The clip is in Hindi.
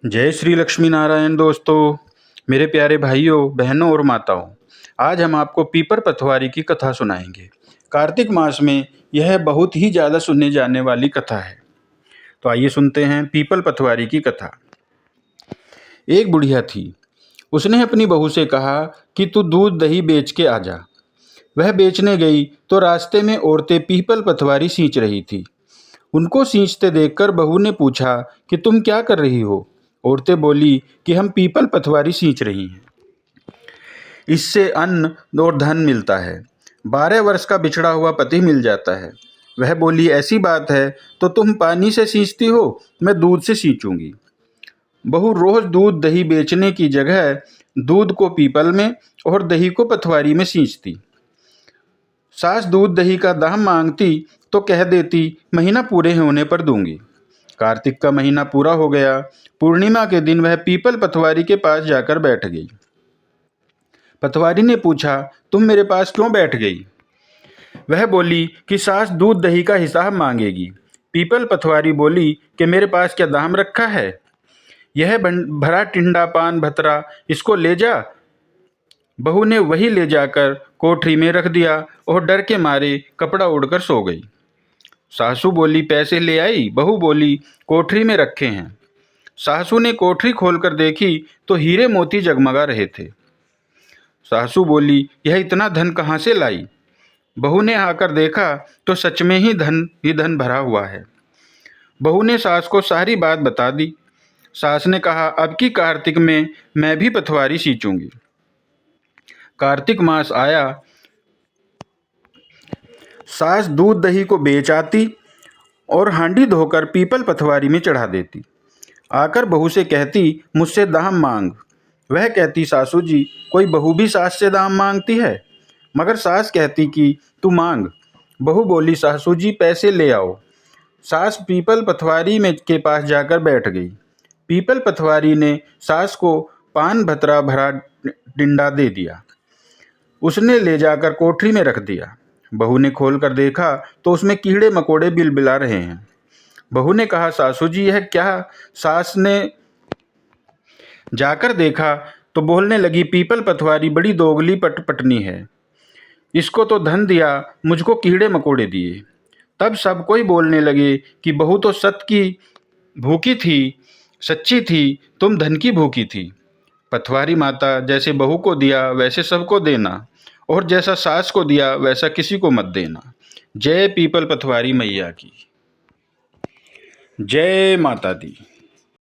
जय श्री लक्ष्मी नारायण दोस्तों, मेरे प्यारे भाइयों बहनों और माताओं। आज हम आपको पीपर पथवारी की कथा सुनाएंगे। कार्तिक मास में यह बहुत ही ज़्यादा सुनने जाने वाली कथा है। तो आइए सुनते हैं पीपल पथवारी की कथा। एक बुढ़िया थी। उसने अपनी बहू से कहा कि तू दूध दही बेच के आ जा। वह बेचने गई तो रास्ते में औरतें पीपल पथवारी सींच रही थी। उनको सींचते देखकर बहू ने पूछा कि तुम क्या कर रही हो। औरतें बोली कि हम पीपल पथवारी सींच रही हैं, इससे अन्न और धन मिलता है। 12 वर्ष का बिछड़ा हुआ पति मिल जाता है। वह बोली ऐसी बात है तो तुम पानी से सींचती हो, मैं दूध से सींचूंगी। बहू रोज दूध दही बेचने की जगह दूध को पीपल में और दही को पथवारी में सींचती। सास दूध दही का दाम मांगती तो कह देती महीना पूरे होने पर दूंगी। कार्तिक का महीना पूरा हो गया। पूर्णिमा के दिन वह पीपल पथवारी के पास जाकर बैठ गई। पथवारी ने पूछा तुम मेरे पास क्यों बैठ गई। वह बोली कि सास दूध दही का हिसाब मांगेगी। पीपल पथवारी बोली कि मेरे पास क्या दाम रखा है, यह भरा टिंडा पान भतरा, इसको ले जा। बहू ने वही ले जाकर कोठरी में रख दिया और डर के मारे कपड़ा ओढ़कर सो गई। सासू बोली पैसे ले आई। बहू बोली कोठरी में रखे हैं। सासू ने कोठरी खोलकर देखी तो हीरे मोती जगमगा रहे थे। सासू बोली यह इतना धन कहाँ से लाई। बहू ने आकर देखा तो सच में ही धन भरा हुआ है। बहू ने सास को सारी बात बता दी। सास ने कहा अब की कार्तिक में मैं भी पथवारी सींचूंगी। कार्तिक मास आया। सास दूध दही को बेच आती और हांडी धोकर पीपल पथवारी में चढ़ा देती। आकर बहू से कहती मुझसे दाम मांग। वह कहती सासू जी कोई बहू भी सास से दाम मांगती है। मगर सास कहती कि तू मांग। बहू बोली सासू जी पैसे ले आओ। सास पीपल पथवारी में के पास जाकर बैठ गई। पीपल पथवारी ने सास को पान भतरा भरा डिंडा दे दिया। उसने ले जाकर कोठरी में रख दिया। बहू ने खोल कर देखा तो उसमें कीड़े मकोड़े बिलबिला रहे हैं। बहू ने कहा सासू जी यह क्या। सास ने जाकर देखा तो बोलने लगी पीपल पथवारी बड़ी दोगली पटनी है, इसको तो धन दिया, मुझको कीड़े मकोड़े दिए। तब सब कोई बोलने लगे कि बहू तो सत की भूखी थी, सच्ची थी, तुम धन की भूखी थी। पथवारी माता जैसे बहू को दिया वैसे सबको देना, और जैसा सास को दिया वैसा किसी को मत देना। जय पीपल पथवारी मैया की। जय माता दी।